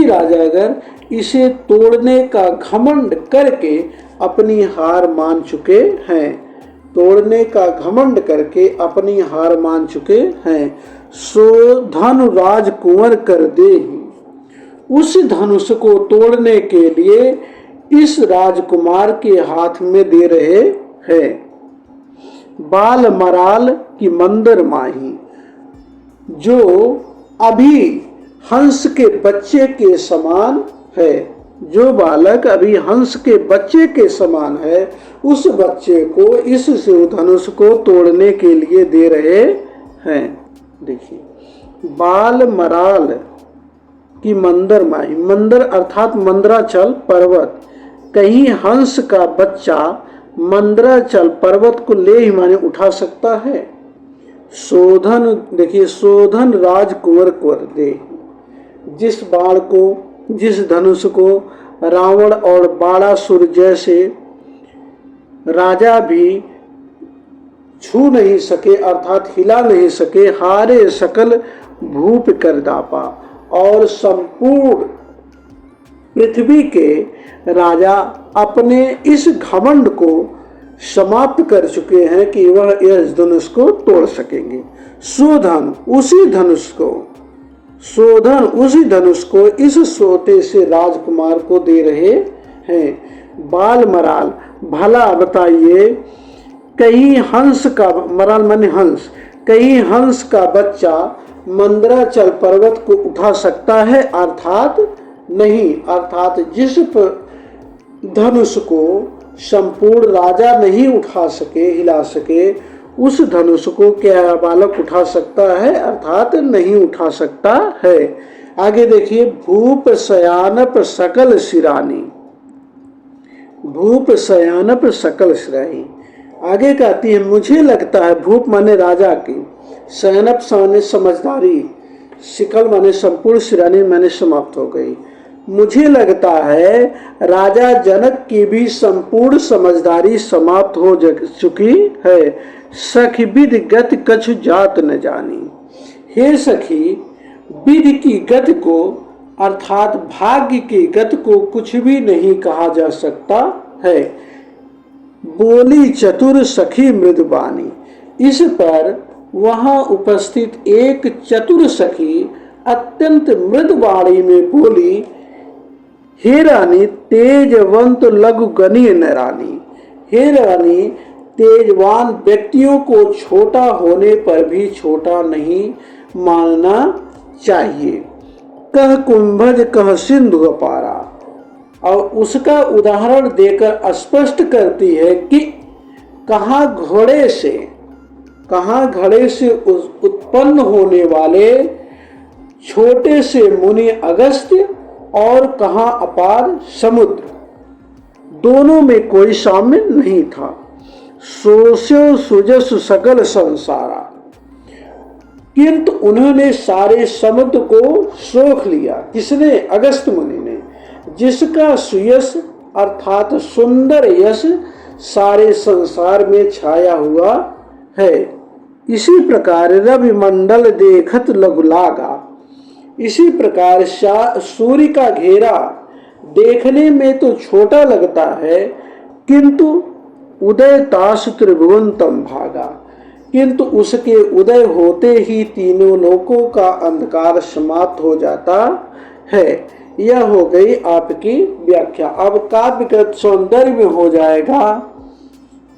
राजागण इसे तोड़ने का घमंड करके अपनी हार मान चुके हैं, सो धनु राजकुंवर कर दे। उस धनुष को तोड़ने के लिए इस राजकुमार के हाथ में दे रहे हैं। बाल मराल की मंदर माही, जो अभी हंस के बच्चे के समान है, जो बालक अभी हंस के बच्चे के समान है, उस बच्चे को इस धनुष को तोड़ने के लिए दे रहे हैं। देखिए, बाल मराल की मंदर माही, मंदर अर्थात मंदराचल पर्वत, कहीं हंस का बच्चा मंदराचल पर्वत को ले ही माने उठा सकता है। शोधन, देखिए, शोधन राजकुंवर कर दे। जिस बाण को, जिस धनुष को रावण और बाणासुर जैसे राजा भी छू नहीं सके, अर्थात हिला नहीं सके, हारे सकल भूप करिदापा, और संपूर्ण पृथ्वी के राजा अपने इस घमंड को समाप्त कर चुके हैं कि वह इस धनुष को तोड़ सकेंगे। शोधन उसी धनुष को इस सोते से राजकुमार को दे रहे हैं। बाल मराल, भला बताइए, कहीं हंस का, मराल माने हंस, कहीं हंस का बच्चा मंदराचल पर्वत को उठा सकता है? अर्थात नहीं। अर्थात जिस धनुष को संपूर्ण राजा नहीं उठा सके, हिला सके, उस धनुष को क्या बालक उठा सकता है? अर्थात नहीं उठा सकता है। आगे देखिए, भूप शयानप सकल सिरानी, भूप शयानप सकल सिरानी। आगे कहती है, मुझे लगता है, भूप माने राजा की, शयनप माने समझदारी, शिकल माने संपूर्ण, सिरानी माने समाप्त हो गई। मुझे लगता है राजा जनक की भी संपूर्ण समझदारी समाप्त हो चुकी है। सखी विधि गति कछु जात न जानी। हे सखी, विधि की गति को, अर्थात भाग्य की गति को कुछ भी नहीं कहा जा सकता है। बोली चतुर सखी मृदुबानी। इस पर वहां उपस्थित एक चतुर सखी अत्यंत मृदुवाणी में बोली, हे रानी तेजवंत लघु गणीय न रानी। हे रानी, तेजवान व्यक्तियों को छोटा होने पर भी छोटा नहीं मानना चाहिए। कह कुंभज कह सिंधु अपारा। और उसका उदाहरण देकर स्पष्ट करती है कि कहाँ घड़े से उत्पन्न होने वाले छोटे से मुनि अगस्त्य और कहाँ अपार समुद्र, दोनों में कोई साम्य नहीं था। सोस्यो सुजस सकल संसारा, किंतु उन्होंने सारे समुद्र को सोख लिया। किसने? अगस्त्य मुनि ने, जिसका सुयश अर्थात सुंदर यश सारे संसार में छाया हुआ है। इसी प्रकार रवि मंडल देखत लघु लागा। इसी प्रकार सूर्य का घेरा देखने में तो छोटा लगता है, किंतु उदय ताश त्रिभुवन तम भागा, किंतु उसके उदय होते ही तीनों लोकों का अंधकार समाप्त हो जाता है। यह हो गई आपकी व्याख्या। अब काव्यगत सौंदर्य में हो जाएगा।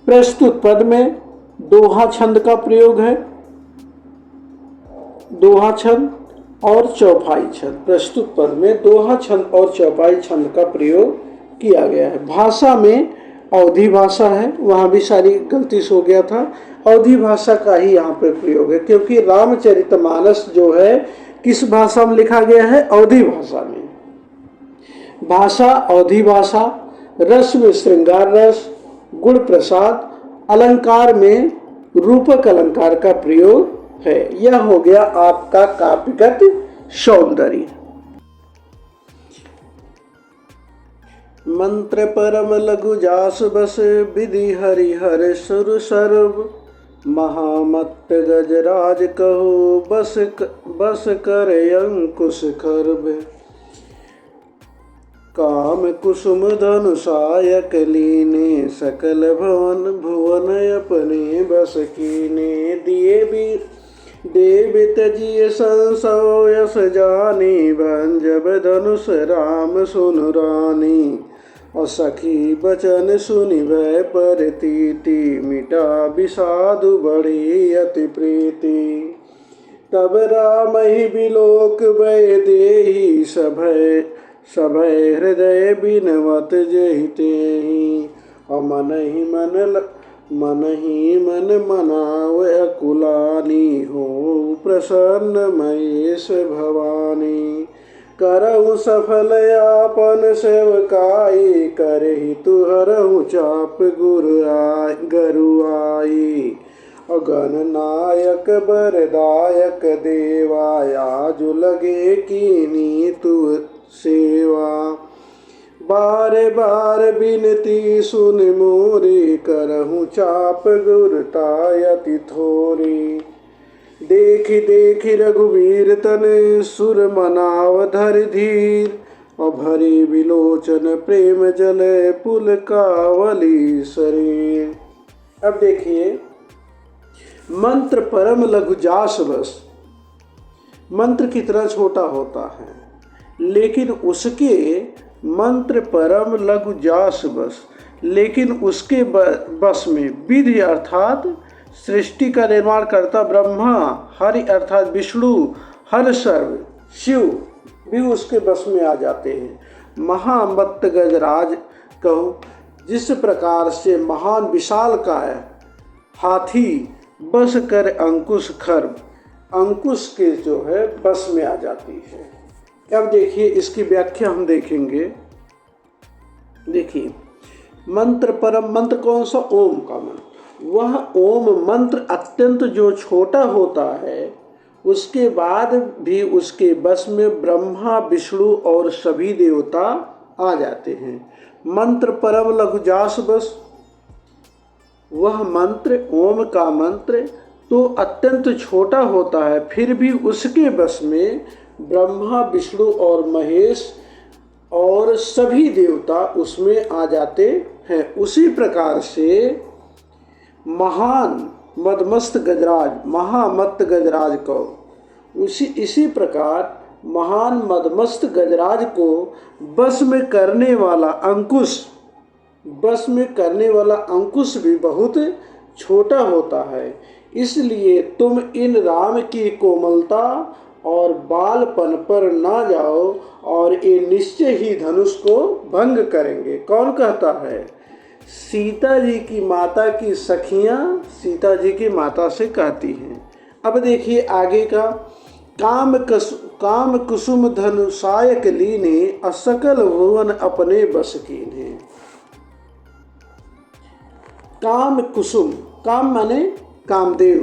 प्रस्तुत पद में दोहा छंद का प्रयोग है, दोहा छंद और चौपाई छंद। प्रस्तुत पद में दोहा छंद और चौपाई छंद का प्रयोग किया गया है। भाषा में अवधी भाषा है, वहाँ भी सारी गलती से हो गया था। अवधी भाषा का ही यहाँ पर प्रयोग है, क्योंकि रामचरितमानस जो है किस भाषा में लिखा गया है? अवधी भाषा में। भाषा अवधी भाषा, रस में श्रृंगार रस, गुण प्रसाद, अलंकार में रूपक अलंकार का प्रयोग है। यह हो गया आपका काव्यगत सौंदर्य। मंत्र परम लघु जास बस, विधि हरिहर सुर सर्व, महामत्त गजराज कहो, बस कर अंकुश खर्ब, काम कुसुम धनुषायक लीने, सकल भवन भुवन अपने बस कीने, दिए भी देव तजिय संसो यस जानी, भंजब धनुष राम सुन रानी, और सखी बचन सुनि भय परतीति, मिटा विषादु बढ़ी अति प्रीति, तब राम ही बिलोक भय देहि, सभय हृदय बिनवत जहितेहि, और मन ही मन मनाव अकुलानी, हो प्रसन्न महेश भवानी, करहु सफल आपन सेवकाई, करहि तुहरहु चाप गरु आई, अगन नायक बरदायक देवा, आजु लगे कीनी तु सेवा, बारे बार बिनती सुन मोरी, करहु चाप गुरतायति थोरी, देखि देखि रघुवीर तन, सुर मनाव धर धीर, और भरी विलोचन प्रेम जल, पुल कावली शरीर। अब देखिए, मंत्र परम लघु जास बस, मंत्र कितना छोटा होता है, लेकिन उसके मंत्र परम लघु जास बस, लेकिन उसके बस में विधि अर्थात सृष्टि का निर्माण करता ब्रह्मा, हरि अर्थात विष्णु, हर सर्व शिव भी उसके बस में आ जाते हैं। महामत्त गजराज कहो, जिस प्रकार से महान विशालकाय हाथी बस कर अंकुश खर्ब, अंकुश के जो है बस में आ जाती है। अब देखिए, इसकी व्याख्या हम देखेंगे। देखिए, मंत्र परम, मंत्र कौन सा? ओम का मंत्र। वह ओम मंत्र अत्यंत जो छोटा होता है, उसके बाद भी उसके बस में ब्रह्मा, विष्णु और सभी देवता आ जाते हैं। मंत्र परम लघु जास बस, वह मंत्र ओम का मंत्र तो अत्यंत छोटा होता है, फिर भी उसके बस में ब्रह्मा, विष्णु और महेश और सभी देवता उसमें आ जाते हैं। उसी प्रकार से महान मदमस्त गजराज, महामत्त गजराज को, इसी प्रकार महान मदमस्त गजराज को बस में करने वाला अंकुश, बस में करने वाला अंकुश भी बहुत छोटा होता है। इसलिए तुम इन राम की कोमलता और बालपन पर ना जाओ, और ये निश्चय ही धनुष को भंग करेंगे। कौन कहता है? सीता जी की माता की सखियां सीता जी की माता से कहती हैं। अब देखिए आगे का, काम कुसुम धनुषायक लीने, असकल भुवन अपने बस कीन्हे। काम कुसुम, काम माने कामदेव,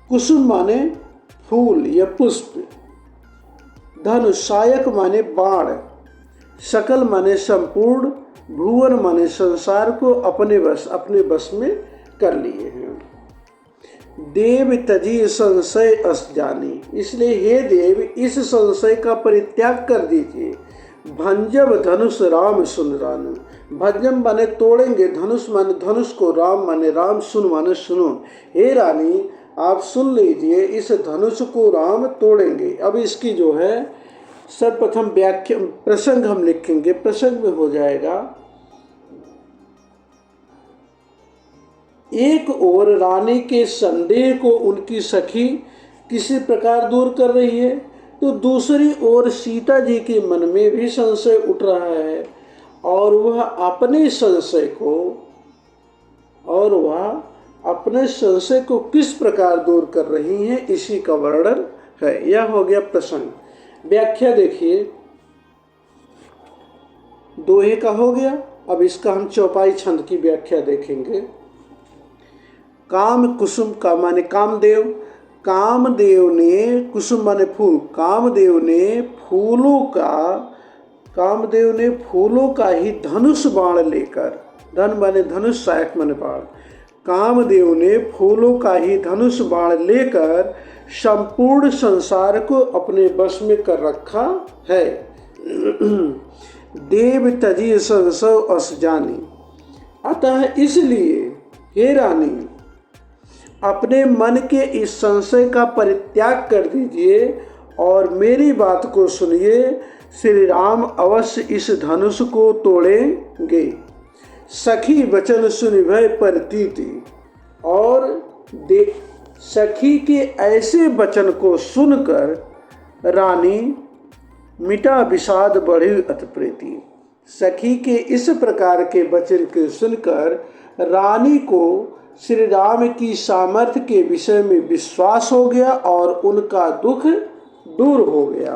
कुसुम माने फूल या पुष्प, धनुषायक माने बाण, सकल माने संपूर्ण, भुवन माने संसार को अपने बस में कर लिए हैं। देव तजी संशय अस जानी, इसलिए हे देव इस संशय का परित्याग कर दीजिए। भंजब धनुष राम सुन रानु, भंजम माने तोड़ेंगे, धनुष माने धनुष को, राम माने राम, सुन माने सुनो। हे रानी आप सुन लीजिए, इस धनुष को राम तोड़ेंगे। अब इसकी जो है सर्वप्रथम व्याख्या, प्रसंग हम लिखेंगे, प्रसंग में हो जाएगा। एक ओर रानी के संदेह को उनकी सखी किसी प्रकार दूर कर रही है, तो दूसरी ओर सीता जी के मन में भी संशय उठ रहा है, और वह अपने संशय को किस प्रकार दूर कर रही हैं, इसी का वर्णन है। यह हो गया प्रसंग। व्याख्या देखिए, दोहे का हो गया। अब इसका हम चौपाई छंद की व्याख्या देखेंगे। काम कुसुम का माने कामदेव, कामदेव ने कुसुम माने फूल, कामदेव ने फूलों का ही धनुष बाण लेकर, धन माने धनुष, सहायक माने बाण, कामदेव ने फूलों का ही धनुष बाण लेकर संपूर्ण संसार को अपने वश में कर रखा है। देव तजी संसव अस जानी, अतः इसलिए हे रानी, अपने मन के इस संशय का परित्याग कर दीजिए और मेरी बात को सुनिए। श्री राम अवश्य इस धनुष को तोड़ेंगे। सखी वचन सुनि भय परतीति, और सखी के ऐसे वचन को सुनकर रानी मिटा विषाद बढ़ी अति प्रीति। सखी के इस प्रकार के वचन को सुनकर रानी को श्री राम की सामर्थ्य के विषय में विश्वास हो गया और उनका दुख दूर हो गया।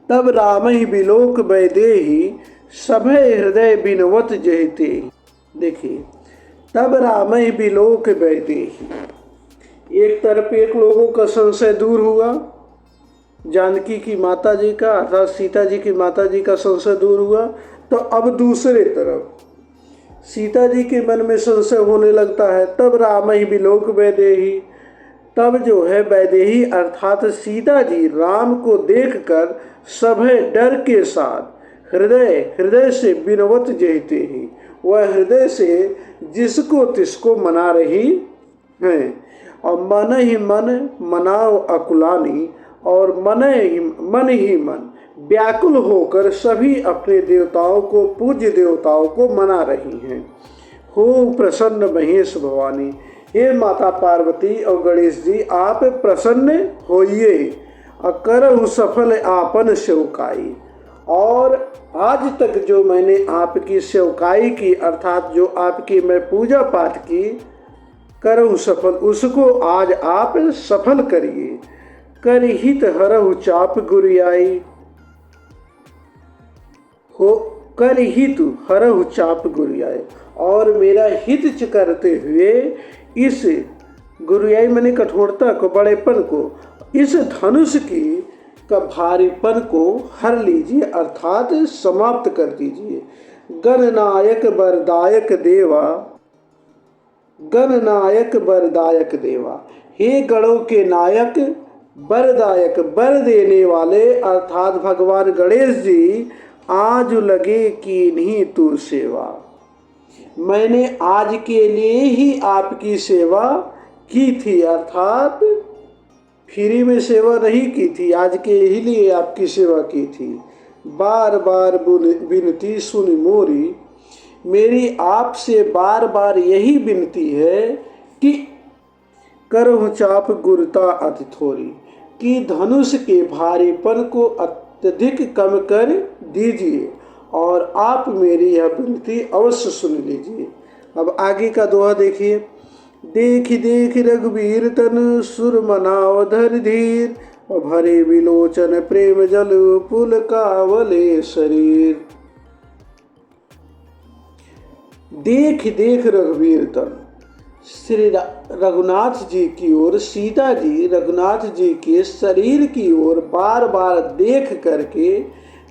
तब राम ही बिलोक वैदेही, सभय हृदय बिनवत जहिते। देखिए, तब राम ही बिलोक वैदेही, एक तरफ एक लोगों का संशय दूर हुआ, जानकी की माता जी का अर्थात सीता जी की माता जी का संशय दूर हुआ। तो अब दूसरे तरफ सीता जी के मन में संशय होने लगता है। तब राम ही बिलोक वैदेही, तब जो है वैदेही अर्थात सीता जी राम को देखकर सभय डर के साथ हृदय से बिनवत जहते ही, वह हृदय से जिसको तिसको मना रही हैं। और मन ही मन मनाओ अकुलानी, और मन ही मन व्याकुल होकर सभी अपने देवताओं को, पूज्य देवताओं को मना रही हैं। हो प्रसन्न महेश भवानी, हे माता पार्वती और गणेश जी, आप प्रसन्न होइए और करहु सफल आपन सेवकाई। और आज तक जो मैंने आपकी सेवकाई की अर्थात जो आपकी मैं पूजा पाठ की, करहु सफल, उसको आज आप सफल करिए। कर हित हरहु चाप गुरियाई, हो कर हित हरहु चाप गुरियाई, और मेरा हित करते हुए इस गुरियाई मैंने कठोरता को, बड़ेपन को, इस धनुष की का भारीपन को हर लीजिए अर्थात समाप्त कर दीजिए। गणनायक वरदायक देवा, गणनायक वरदायक देवा, हे गणों के नायक, वरदायक वर देने वाले अर्थात भगवान गणेश जी, आज लगे की नहीं तू सेवा। मैंने आज के लिए ही आपकी सेवा की थी, अर्थात फ्री में सेवा नहीं की थी, आज के ही लिए आपकी सेवा की थी। बार बार विनती सुन मोरी, मेरी आपसे बार बार यही विनती है कि करहु चाप गुरुता अति थोरी, कि धनुष के भारीपन को अत्यधिक कम कर दीजिए और आप मेरी यह विनती अवश्य सुन लीजिए। अब आगे का दोहा देखिए। देख देख रघुवीर तन सुर मनाव धर धीर, भरे विलोचन प्रेम जल पुल कावले शरीर। देख देख रघुवीर तन, श्री रघुनाथ जी की ओर सीता जी रघुनाथ जी के शरीर की ओर बार बार देख करके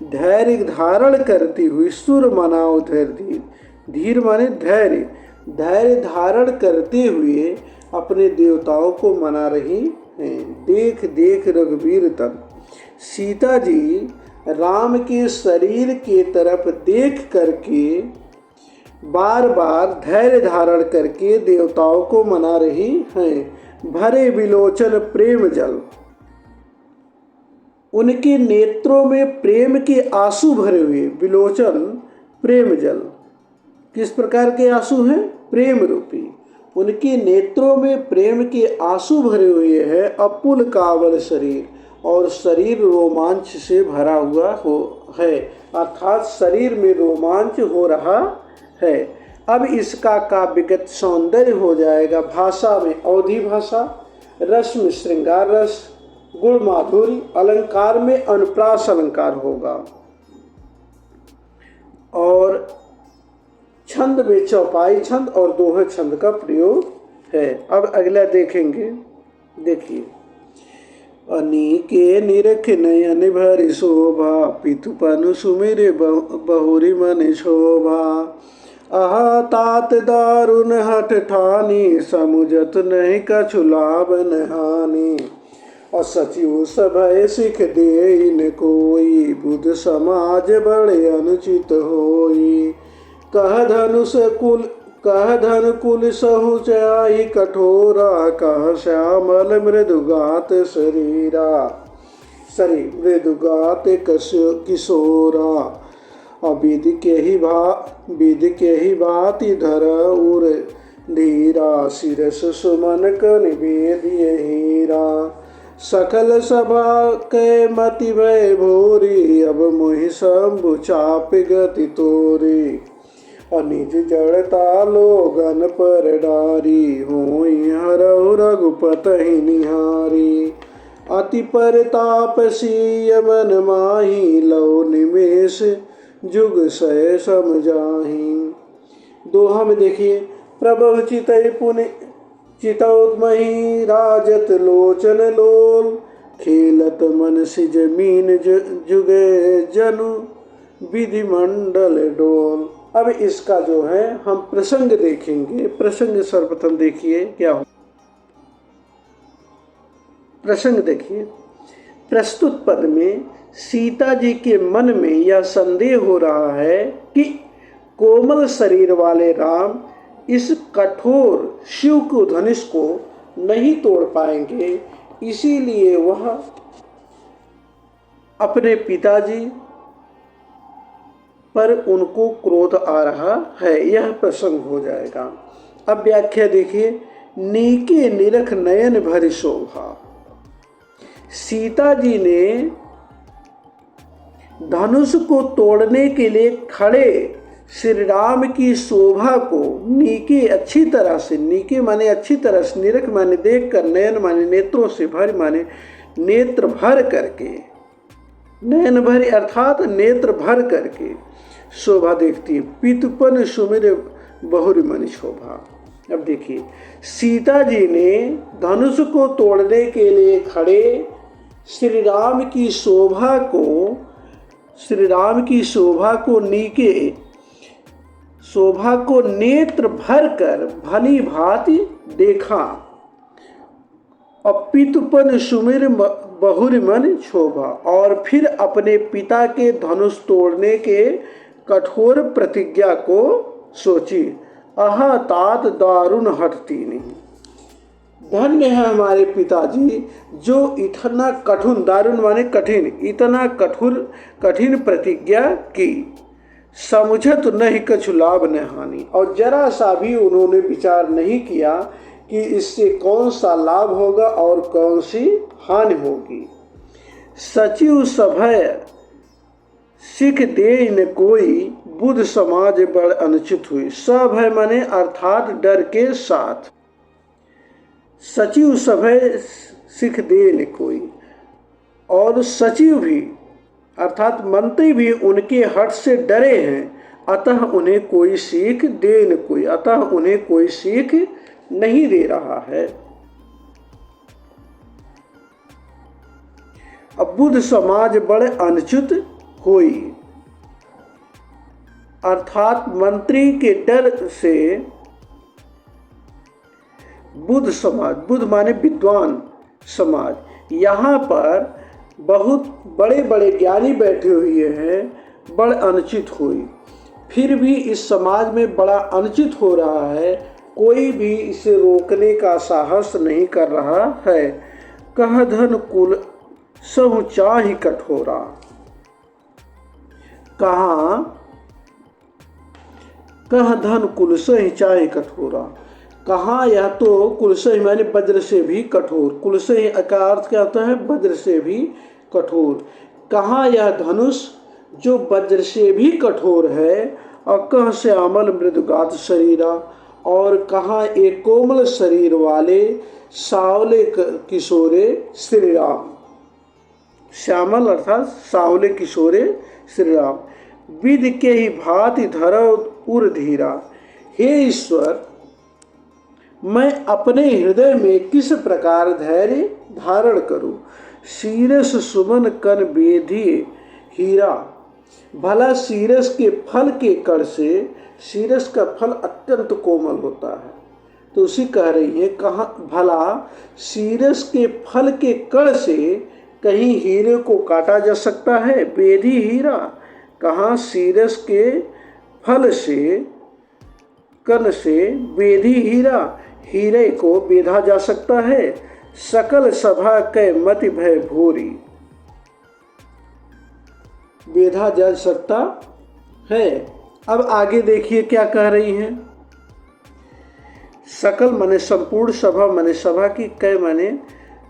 धैर्य धारण करती हुई, सुर मनाओ धैर्य धीर, धीर माने धैर्य, धैर्य धारण करते हुए अपने देवताओं को मना रही हैं। देख देख रघुवीर तन, सीता जी राम के शरीर के तरफ देख करके बार बार धैर्य धारण करके देवताओं को मना रही हैं। भरे विलोचन प्रेम जल, उनके नेत्रों में प्रेम के आंसू भरे हुए, विलोचन प्रेम जल, किस प्रकार के आंसू हैं? प्रेम रूपी। उनके नेत्रों में प्रेम के आंसू भरे हुए हैं। अपुल कावल शरीर, और शरीर रोमांच से भरा हुआ है, अर्थात शरीर में रोमांच हो रहा है। अब इसका काव्यगत सौंदर्य हो जाएगा भाषा में अवधि भाषा, रस में श्रृंगार रस, गुण माधुरी, अलंकार में अनुप्रास अलंकार होगा और छंद में चौपाई छंद और दोहे छंद का प्रयोग है। अब अगला देखेंगे, देखिए। अनीके निरख नयन भरि शोभा, पितुपन सुमिर बहुरी मन शोभा। आहा तात दारुण हठ ठानी, समुझत नहीं कछु लाभ न हानि। और सचिव सभय सिख दे न कोई, बुध समाज बड़े अनुचित होई। कह धन कुल सहु चाहि कठोरा, कह श्यामल मृदुगात शरीरा। मृदुगात किशोरा। विध के ही भांति धर उर धीरा, शिरस सुमन क निवेदिय हीरा। सकल सभा के मति भय भोरी, अब मोहि शंभु चाप गति तोरी। और निज जड़ता लोगन पर डारी, होई हरहु रघुपति निहारी। अति परताप सिय मन माही, लौ निमेष जुग सय समझाही। दोहा में देखिए। प्रभु चितई पुनि चितौमहि, राजत लोचन लोल। खेलत मन सिज मीन जुगे, जनु विधि मंडल डोल। अब इसका जो है हम प्रसंग देखेंगे। प्रसंग सर्वप्रथम देखिए क्या हो। प्रसंग देखिए। प्रस्तुत पद में सीता जी के मन में यह संदेह हो रहा है कि कोमल शरीर वाले राम इस कठोर शिव को धनुष को नहीं तोड़ पाएंगे, इसीलिए वह अपने पिताजी पर उनको क्रोध आ रहा है। यह प्रसंग हो जाएगा। अब व्याख्या देखिए। नीके निरख नयन भरि शोभा। सीता जी ने धनुष को तोड़ने के लिए खड़े श्री राम की शोभा को नीके अच्छी तरह से, नीके माने अच्छी तरह से, निरख माने देख कर, नयन माने नेत्रों से, भर माने नेत्र भर करके, नयन भर अर्थात नेत्र भर करके शोभा देखती है। पितुपन सुमिर बहुरी मन शोभा। अब देखिए। सीता जी ने धनुष को तोड़ने के लिए खड़े श्री राम की शोभा को नीके शोभा को नेत्र भर कर भली भांति देखा। और पितुपन सुमिर बहुरी मन शोभा। और फिर अपने पिता के धनुष तोड़ने के कठोर प्रतिज्ञा को सोची। आहा तात दारुण हटती नहीं। धन्य है हमारे पिताजी जो इतना कठिन, दारुण माने कठिन, इतना कठिन प्रतिज्ञा की। समुझत नहीं कछु लाभ न हानि। और जरा सा भी उन्होंने विचार नहीं किया कि इससे कौन सा लाभ होगा और कौन सी हानि होगी। सचिव सभय सिख दे न कोई, बुध समाज बड़ अनुचित हुई। सभय माने अर्थात डर के साथ। सचिव सभय सिख दे न कोई। और सचिव भी अर्थात मंत्री भी उनके हट से डरे हैं, अतः उन्हें कोई सीख दे न कोई, अतः उन्हें कोई सीख नहीं दे रहा है। अब बुध समाज बड़े अनुचित हुई, अर्थात मंत्री के डर से बुध समाज, बुध माने विद्वान समाज, यहाँ पर बहुत बड़े बड़े ज्ञानी बैठे हुए हैं, बड़ अनुचित हुई। फिर भी इस समाज में बड़ा अनुचित हो रहा है, कोई भी इसे रोकने का साहस नहीं कर रहा है। कह धन कुल सहु चाहि कठोरा। कहाँ कह धन कुल सहि चाहि कठोरा। कहाँ यह तो कुलसे माने वज्र से भी कठोर, कुलसे का अर्थ क्या होता है? वज्र से भी कठोर। कहाँ यह धनुष जो वज्र से भी कठोर है, और कह श्यामल मृदुगात शरीरा, और कहाँ एक कोमल शरीर वाले सावले किशोरे श्री राम। श्यामल अर्थात सावले किशोरे श्री राम। विधि के ही भांति धरो उर धीरा। हे ईश्वर, मैं अपने हृदय में किस प्रकार धैर्य धारण करूं? शीरस सुमन कन बेधिए हीरा। भला शीरस के फल के कण से, शीरस का फल अत्यंत कोमल होता है, तो उसी कह रही है कहाँ भला शीरस के फल के कण से कहीं हीरे को काटा जा सकता है? बेधी हीरा। कहाँ शीरस के फल से कण से बेधी हीरा, हीरे को बेधा जा सकता है? सकल सभा कै मति भय भोरी। बेधा जा सकता है। अब आगे देखिए क्या कह रही हैं। सकल माने संपूर्ण, सभा माने सभा की, कै माने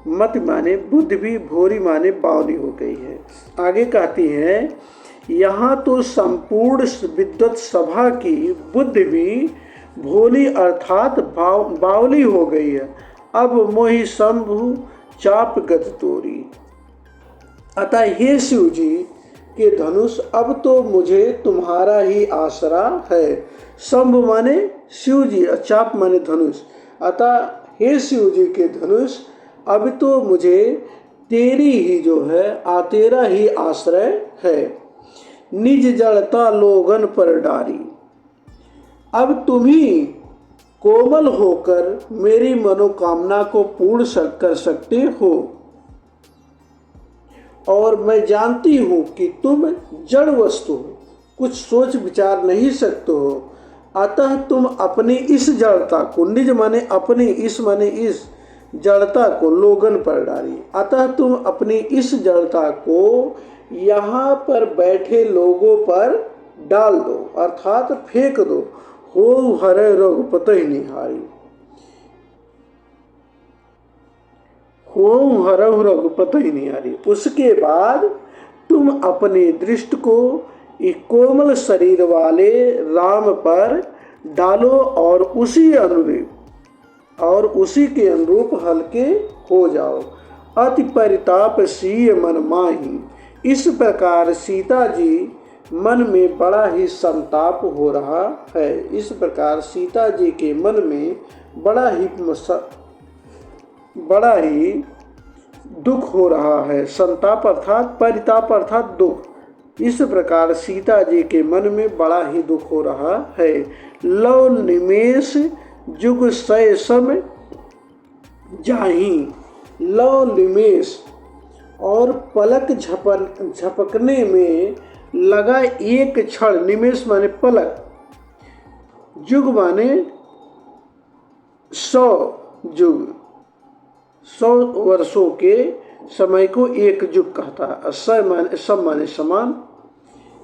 मत माने बुद्धि भी, भोरी माने बावली हो गई है। आगे कहती है यहाँ तो संपूर्ण विद्वत सभा की बुद्धि भी भोली अर्थात बावली हो गई है। अब मोहि शंभु चाप गत तोरी। अतः हे शिव जी के धनुष, अब तो मुझे तुम्हारा ही आसरा है। शंभु माने शिव जी, चाप माने धनुष। अतः हे शिव जी के धनुष, अब तो मुझे तेरी ही जो है तेरा ही आश्रय है। निज जड़ता लोगन पर डारी। अब तुम ही कोमल होकर मेरी मनोकामना को पूर्ण कर सकते हो, और मैं जानती हूँ कि तुम जड़ वस्तु हो, कुछ सोच विचार नहीं सकते हो। अतः तुम अपनी इस जड़ता को, निज माने अपनी, इस माने इस जड़ता को लोगन पर डाली। अतः तुम अपनी इस जड़ता को यहाँ पर बैठे लोगों पर डाल दो, अर्थात फेंक दो। हो हरे रघुपति निहारी। हो हरहु रघुपति निहारी। उसके बाद तुम अपने दृष्टि को एक कोमल शरीर वाले राम पर डालो, और उसी के अनुरूप हल्के हो जाओ। अति परिताप सीय मन माही। इस प्रकार सीता जी मन में बड़ा ही संताप हो रहा है। इस प्रकार सीता जी के मन में बड़ा ही दुख हो रहा है। संताप अर्थात परिताप अर्थात दुख। इस प्रकार सीता जी के मन में बड़ा ही दुख हो रहा है। लव निमेष जुग सय सम जाही। लव निमेष और पलक झपकने में लगा एक क्षण। निमेष माने पलक, जुग माने 100 युग, 100 वर्षों के समय को एक युग कहता है। सब माने समान।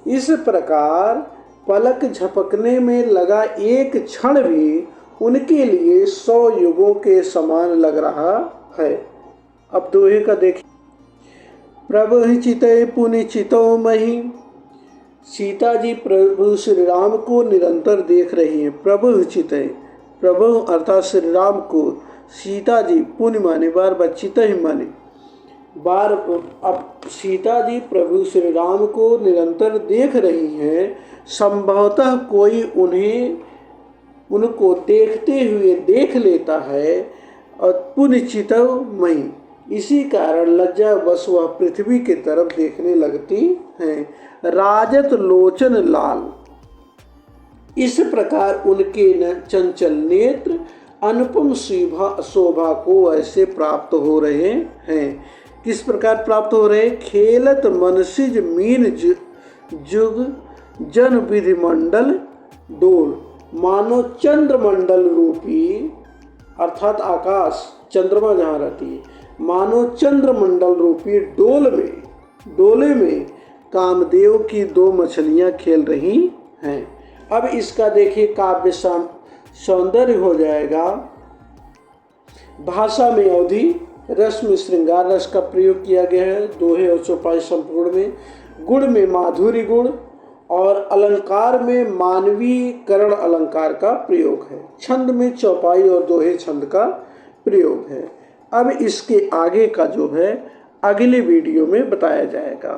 इस प्रकार पलक झपकने में लगा एक क्षण भी उनके लिए 100 युगों के समान लग रहा है। अब दोहे का देखिए। प्रभु चितय पुनि चितो मही। सीता जी प्रभु श्री राम को निरंतर देख रही हैं। प्रभु चितय, प्रभु अर्थात श्री राम को सीता जी पुण्य माने, बार बार चितय माने बार। अब सीता जी प्रभु श्री राम को निरंतर देख रही हैं। संभवतः कोई उनको देखते हुए देख लेता है, और पुण्य चितव मई, इसी कारण लज्जा बस वह पृथ्वी की तरफ देखने लगती हैं। राजत लोचन लाल। इस प्रकार उनके चंचल नेत्र अनुपम शोभा को ऐसे प्राप्त हो रहे हैं। किस प्रकार प्राप्त हो रहे? खेलत मनसिज मीन जुग जन विधि मंडल डोल। मानो चंद्रमंडल रूपी अर्थात आकाश, चंद्रमा जहाँ रहती है, मानो चंद्रमंडल रूपी डोले में कामदेव की 2 मछलियां खेल रही हैं। अब इसका देखिए काव्य सौंदर्य हो जाएगा। भाषा में अवधि, रस में श्रृंगार रस का प्रयोग किया गया है दोहे और चौपाई संपूर्ण में। गुण में माधुर्य गुण और अलंकार में मानवीकरण अलंकार का प्रयोग है। छंद में चौपाई और दोहे छंद का प्रयोग है। अब इसके आगे का जो है अगले वीडियो में बताया जाएगा।